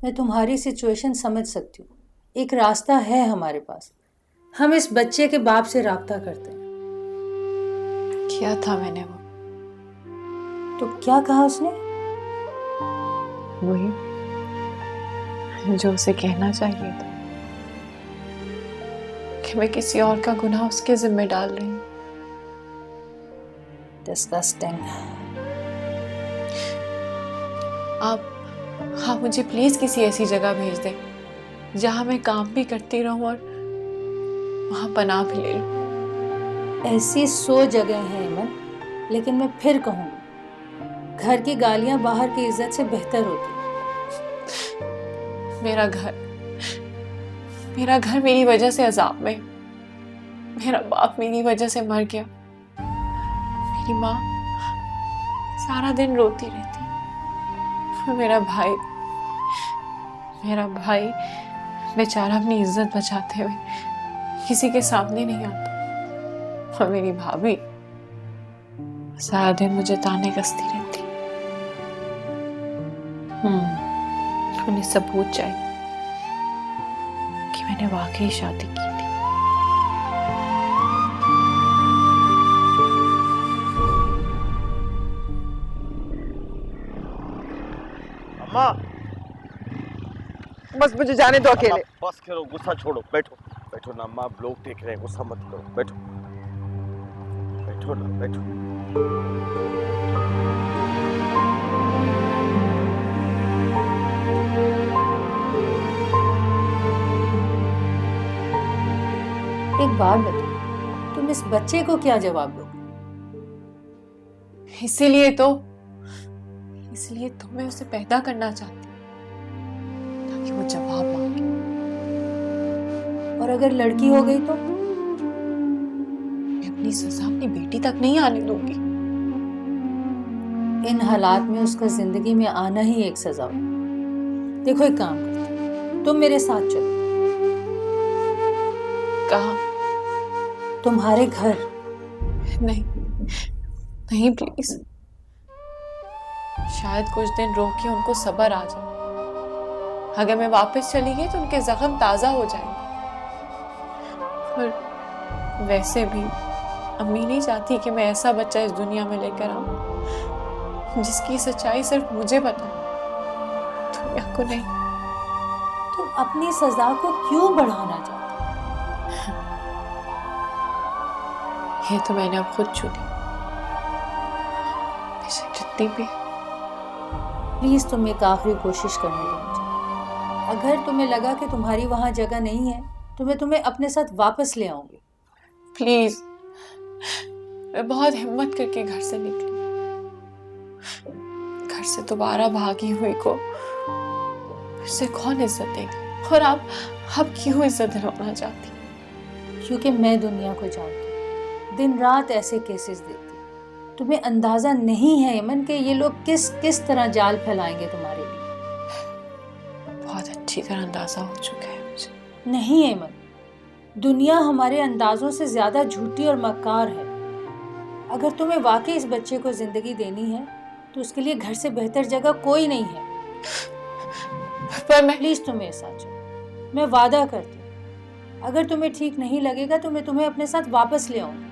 मैं तुम्हारी सिचुएशन समझ सकती हूँ। एक रास्ता है हमारे पास। हम इस बच्चे के बाप से राब्ता करते हैं। किया था मैंने वो। तो क्या कहा उसने? वही जो उसे कहना चाहिए था, कि मैं किसी और का गुनाह उसके जिम्मे डाल रही हूँ। डिस्गस्टिंग। आप मुझे प्लीज किसी ऐसी जगह भेज दें जहां मैं काम भी करती रहूं और वहां पनाह भी ले लूं। ऐसी 100 जगह हैं अमन, लेकिन मैं फिर कहूंगी, घर की गालियां बाहर की इज्जत से बेहतर होती है। मेरा घर मेरी वजह से अजाब में। मेरा बाप मेरी वजह से मर गया। मेरी माँ सारा दिन रोती रहती। और मेरा भाई बेचारा अपनी इज्जत बचाते हुए किसी के सामने नहीं आता। और मेरी भाभी सारा दिन मुझे ताने कसती रहती। उन्हें सबूत चाहिए कि मैंने वाकई शादी की थी। अम्मा, बस मुझे जाने दो अकेले। बस करो, गुस्सा छोड़ो, बैठो बैठो ना अम्मा, लोग देख रहे हैं, गुस्सा मत करो, बैठो बैठो ना, बैठो। एक बात बताओ, तुम इस बच्चे को क्या जवाब दोगे? इसलिए तो मैं उसे पैदा करना चाहती हूँ ताकि वो जवाब मांगे। और अगर लड़की हो गई तो? मैं अपनी सजा अपनी बेटी तक नहीं आने दूंगी। इन हालात में उसका जिंदगी में आना ही एक सजा हो। देखो, एक काम करते, तुम मेरे साथ चलो। कहाँ? तुम्हारे घर। नहीं प्लीज। शायद कुछ दिन रोक के उनको सब्र आ जाए। अगर मैं वापस चली गई तो उनके जख्म ताजा हो जाएंगे। और वैसे भी अम्मी नहीं चाहती कि मैं ऐसा बच्चा इस दुनिया में लेकर आऊं जिसकी सच्चाई सिर्फ मुझे पता है, दुनिया को नहीं। तुम अपनी सजा को क्यों बढ़ाना चाहते? ये तो मैंने अब खुद चुनी। जितनी भी। प्लीज तुम एक आखिरी कोशिश करने दो मुझे। अगर तुम्हें लगा कि तुम्हारी वहां जगह नहीं है तो मैं तुम्हें अपने साथ वापस ले आऊंगी। प्लीज। मैं बहुत हिम्मत करके घर से निकली। घर से दोबारा भागी हुई को फिर कौन इज्जत देगा? और आप क्यों इज्जत दिलवाना चाहती? क्योंकि मैं दुनिया को जानती हूँ, दिन रात ऐसे केसेस देखती। तुम्हें अंदाजा नहीं है अमन कि ये लोग किस तरह जाल फैलाएंगे तुम्हारे लिए। बहुत अच्छी तरह अंदाजा हो चुका है मुझे। नहीं अमन, दुनिया हमारे अंदाजों से ज्यादा झूठी और मक्कार है। अगर तुम्हें वाकई इस बच्चे को जिंदगी देनी है तो उसके लिए घर से बेहतर जगह कोई नहीं है। पर मैं प्लीज तुम मेरे साथ चलो। मैं वादा करती हूँ, अगर तुम्हें ठीक नहीं लगेगा तो मैं तुम्हें अपने साथ वापस ले आऊंगी।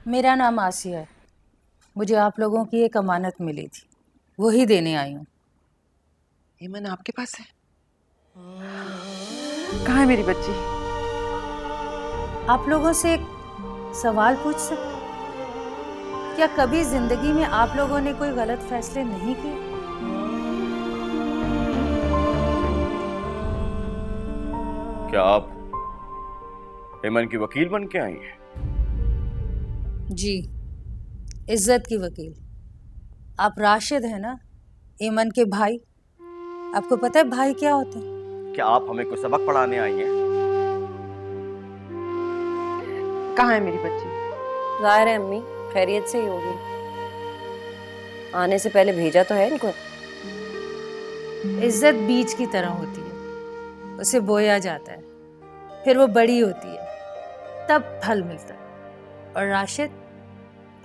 मेरा नाम आसिया है। मुझे आप लोगों की एक अमानत मिली थी, वही देने आई हूँ। ईमन आपके पास है? कहाँ है मेरी बच्ची? आप लोगों से एक सवाल पूछ सकते? क्या कभी जिंदगी में आप लोगों ने कोई गलत फैसले नहीं किए? क्या आप ईमन की वकील बन के आई हैं? जी, इज्जत की वकील। आप राशिद हैं ना, ईमन के भाई? आपको पता है भाई क्या होते हैं? क्या आप हमें कोई सबक पढ़ाने आई हैं? कहाँ है मेरी बच्ची? जाहिर है अम्मी खैरियत से ही होगी। आने से पहले भेजा तो है इनको। इज्जत बीज की तरह होती है, उसे बोया जाता है, फिर वो बड़ी होती है, तब फल मिलता है। और राशिद,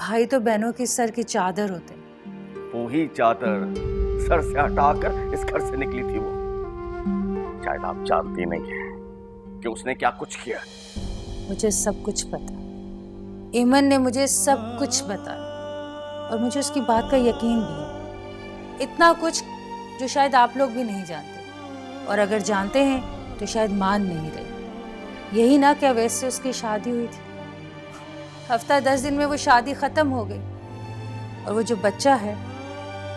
भाई तो बहनों की सर की चादर होते हैं। वही चादर सर से हटाकर इस घर से निकली थी वो। शायद आप जानती नहीं है कि उसने क्या कुछ किया। मुझे सब कुछ पता। ईमन ने मुझे सब कुछ बताया और मुझे उसकी बात का यकीन भी है। इतना कुछ जो शायद आप लोग भी नहीं जानते, और अगर जानते हैं तो शायद मान नहीं रहे। यही ना क्या वैसे से उसकी शादी हुई थी, हफ्ता 10 दिन में वो शादी खत्म हो गई, और वो जो बच्चा है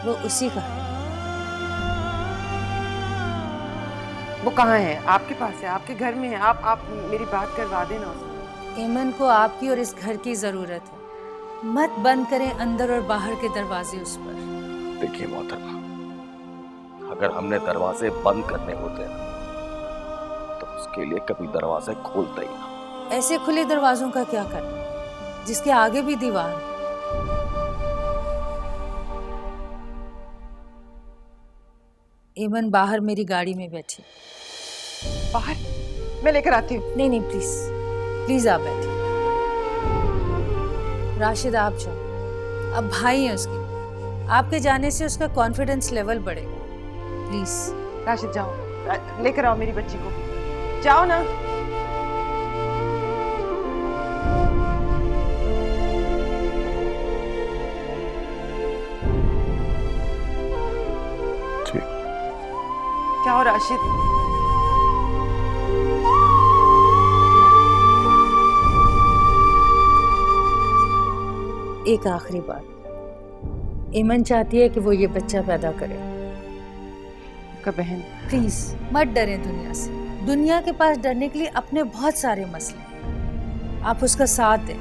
वो उसी का है। वो कहाँ है? आपके पास है? आपके घर में है? आप मेरी बात करवा देना उससे। ईमन को आपकी और इस घर की जरूरत है। मत बंद करें अंदर और बाहर के दरवाजे उस पर। देखिए मोहतरमा, अगर हमने दरवाजे बंद करने होते ना तो उसके लिए कभी दरवाजे खोलते ही ना। ऐसे खुले दरवाजों का क्या करना जिसके आगे भी दीवार है? ईमन बाहर मेरी गाड़ी में बैठी। बाहर? मैं लेकर आती हूँ। नहीं नहीं, प्लीज प्लीज आप बैठिए। राशिद आप जाओ, अब भाई है उसकी, आपके जाने से उसका कॉन्फिडेंस लेवल बढ़ेगा। प्लीज राशिद जाओ, लेकर आओ मेरी बच्ची को। जाओ ना। ठीक। जाओ राशिद। एक आखिरी बात, ईमन चाहती है कि वो ये बच्चा पैदा करे। का बहन, प्लीज मत डरें दुनिया से। दुनिया के पास डरने के लिए अपने बहुत सारे मसले हैं। आप उसका साथ दें।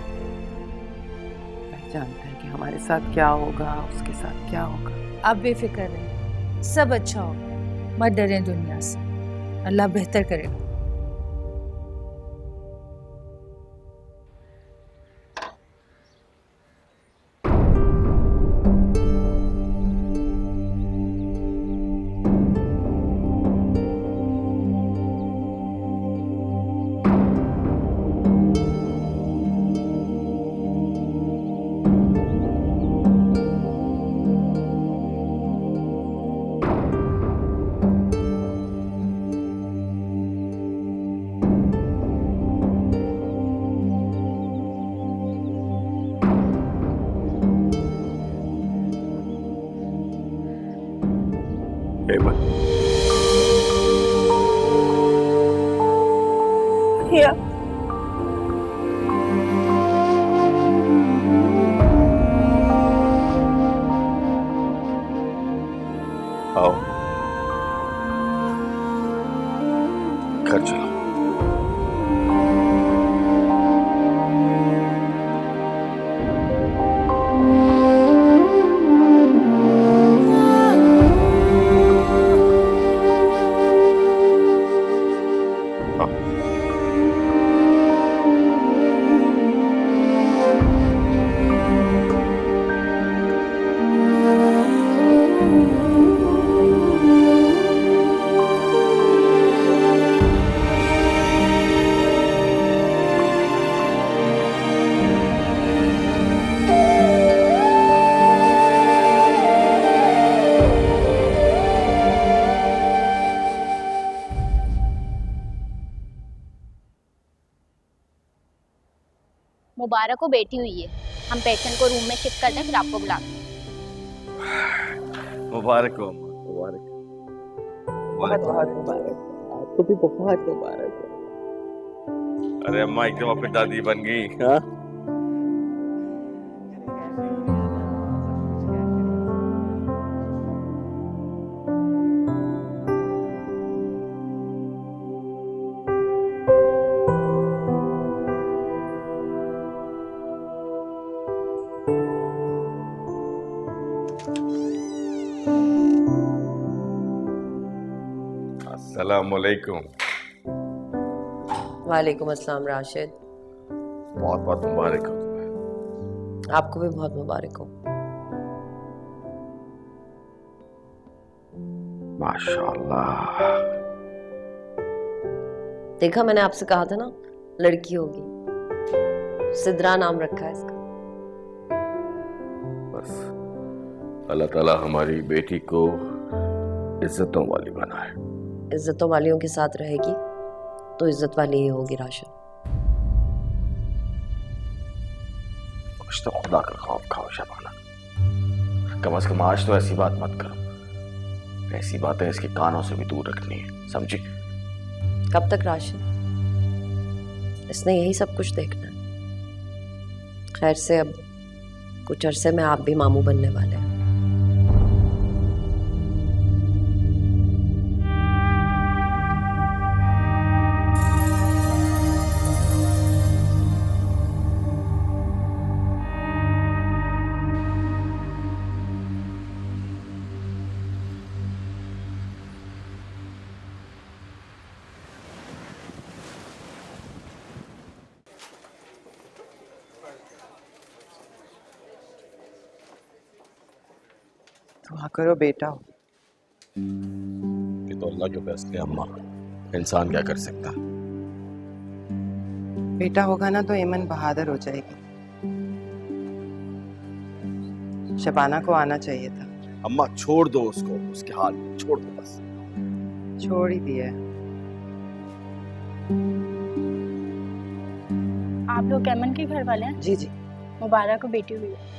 मैं जानता है कि हमारे साथ क्या होगा, उसके साथ क्या होगा। आप बेफिक्र रहें, सब अच्छा होगा। मत डरें दुनिया से, अल्लाह बेहतर करेगा। ईमन, या आओ घर चलो। मुबारक को बेटी हुई है। हम पेशेंट को रूम में शिफ्ट करते हैं, फिर आपको बुलाते हैं। मुबारक हो अम्मा, मुबारक। बहुत बहुत मुबारक, आपको भी बहुत मुबारक हो। अरे अम्मा एकदम अपनी दादी बन गई। हाँ अस्सलाम वालेकुम। वालेकुम अस्सलाम राशिद, बहुत बहुत मुबारक हो तुम्हें। आपको भी बहुत मुबारक हो। माशाल्लाह। देखा, मैंने आपसे कहा था ना लड़की होगी। सिद्रा नाम रखा है इसका। बस अल्लाह ताला हमारी बेटी को इज्जतों वाली बनाए। इज्जतों वालियों के साथ रहेगी तो इज्जत वाली ही होगी राशिद। कुछ तो खुदा का खौफ खाओ शबाना, कम से कम आज तो ऐसी बात मत करो। ऐसी बातें इसके कानों से भी दूर रखनी है, समझी? कब तक राशिद? इसने यही सब कुछ देखना है। खैर से अब कुछ अरसे में आप भी मामू बनने वाले हैं। दुआ करो बेटा हो। ये तो अल्लाह के फैसले अम्मा, इंसान क्या कर सकता है। बेटा होगा ना तो ऐमन बहादुर हो जाएगी। शबाना को आना चाहिए था। अम्मा छोड़ दो उसको, उसके हाल में छोड़ दो बस। छोड़ ही दिया है। आप लोग ऐमन के घर वाले हैं? जी जी। मुबारक हो बेटी हुई है।